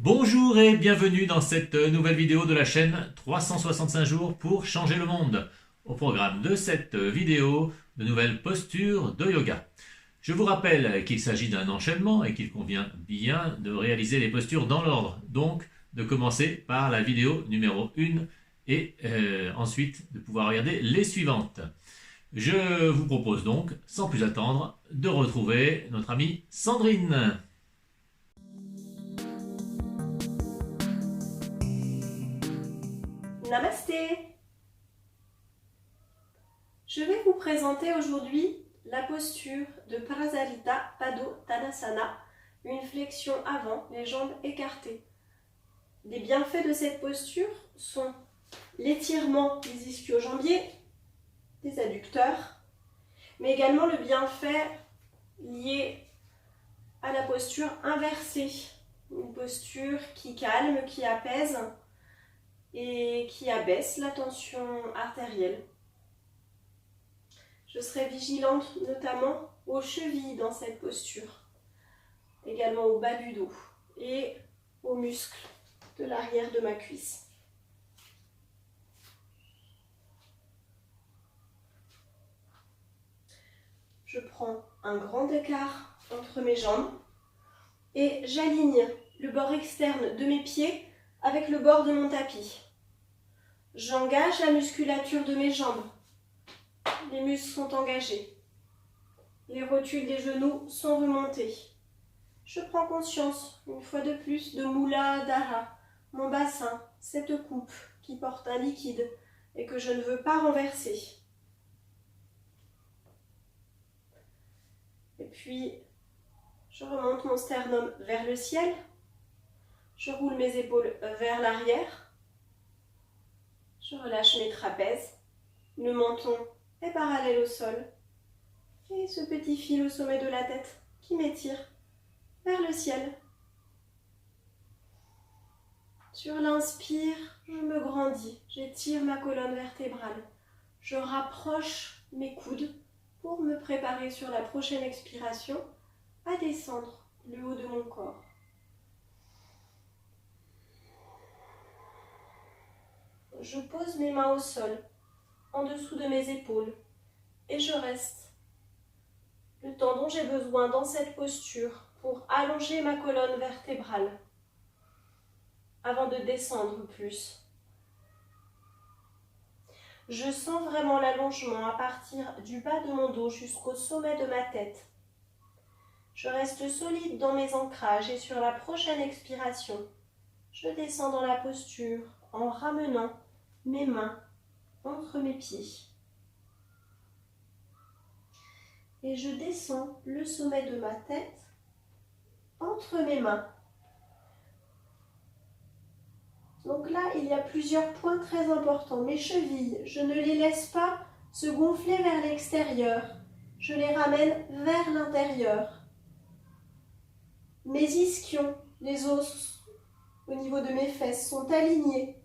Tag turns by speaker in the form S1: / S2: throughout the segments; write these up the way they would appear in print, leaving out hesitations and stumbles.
S1: Bonjour et bienvenue dans cette nouvelle vidéo de la chaîne 365 jours pour changer le monde. Au programme de cette vidéo, de nouvelles postures de yoga. Je vous rappelle qu'il s'agit d'un enchaînement et qu'il convient bien de réaliser les postures dans l'ordre. Donc de commencer par la vidéo numéro 1 et ensuite de pouvoir regarder les suivantes. Je vous propose donc, sans plus attendre, de retrouver notre amie Sandrine.
S2: Namasté. Je vais vous présenter aujourd'hui la posture de Prasarita Padottanasana, une flexion avant, les jambes écartées. Les bienfaits de cette posture sont l'étirement des ischio-jambiers, des adducteurs, mais également le bienfait lié à la posture inversée, une posture qui calme, qui apaise et qui abaisse la tension artérielle. Je serai vigilante notamment aux chevilles dans cette posture, également au bas du dos et aux muscles de l'arrière de ma cuisse. Je prends un grand écart entre mes jambes et j'aligne le bord externe de mes pieds avec le bord de mon tapis. J'engage la musculature de mes jambes. Les muscles sont engagés. Les rotules des genoux sont remontés. Je prends conscience, une fois de plus, de Mooladhara, mon bassin, cette coupe qui porte un liquide et que je ne veux pas renverser. Et puis, je remonte mon sternum vers le ciel. Je roule mes épaules vers l'arrière. Je relâche mes trapèzes. Le menton est parallèle au sol. Et ce petit fil au sommet de la tête qui m'étire vers le ciel. Sur l'inspire, je me grandis. J'étire ma colonne vertébrale. Je rapproche mes coudes pour me préparer sur la prochaine expiration à descendre le haut de mon corps. Je pose mes mains au sol, en dessous de mes épaules, et je reste le temps dont j'ai besoin dans cette posture pour allonger ma colonne vertébrale avant de descendre plus. Je sens vraiment l'allongement à partir du bas de mon dos jusqu'au sommet de ma tête. Je reste solide dans mes ancrages et sur la prochaine expiration, je descends dans la posture en ramenant mes mains entre mes pieds. Et je descends le sommet de ma tête entre mes mains. Donc là, il y a plusieurs points très importants. Mes chevilles, je ne les laisse pas se gonfler vers l'extérieur. Je les ramène vers l'intérieur. Mes ischions, les os au niveau de mes fesses sont alignés.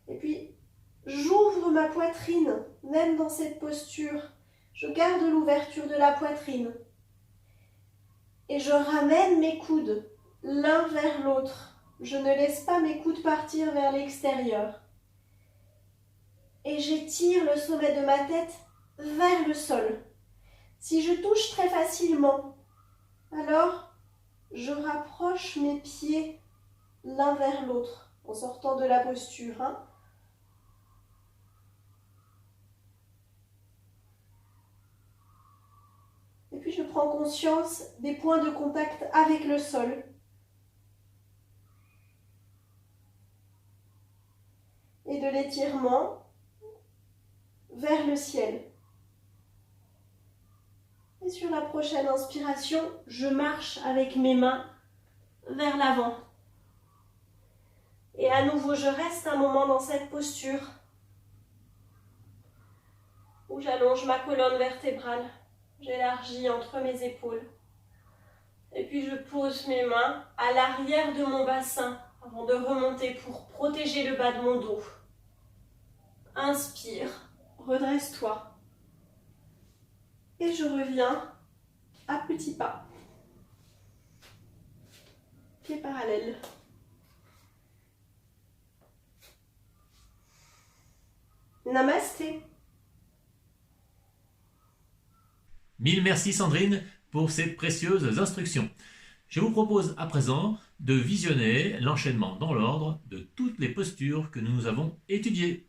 S2: Et puis, j'ouvre ma poitrine, même dans cette posture. Je garde l'ouverture de la poitrine. Et je ramène mes coudes l'un vers l'autre. Je ne laisse pas mes coudes partir vers l'extérieur. Et j'étire le sommet de ma tête vers le sol. Si je touche très facilement, alors je rapproche mes pieds l'un vers l'autre en sortant de la posture. Et puis je prends conscience des points de contact avec le sol. Et de l'étirement vers le ciel. Et sur la prochaine inspiration, je marche avec mes mains vers l'avant. Et à nouveau, je reste un moment dans cette posture où j'allonge ma colonne vertébrale. J'élargis entre mes épaules. Et puis je pose mes mains à l'arrière de mon bassin avant de remonter pour protéger le bas de mon dos. Inspire, redresse-toi. Et je reviens à petits pas. pieds parallèles. Namasté.
S1: Mille merci Sandrine pour ces précieuses instructions. Je vous propose à présent de visionner l'enchaînement dans l'ordre de toutes les postures que nous avons étudiées.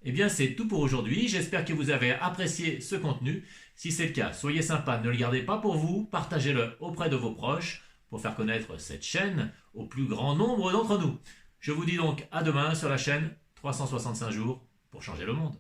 S1: Eh bien, c'est tout pour aujourd'hui. J'espère que vous avez apprécié ce contenu. Si c'est le cas, soyez sympa, ne le gardez pas pour vous, partagez-le auprès de vos proches pour faire connaître cette chaîne au plus grand nombre d'entre nous. Je vous dis donc à demain sur la chaîne 365 jours pour changer le monde.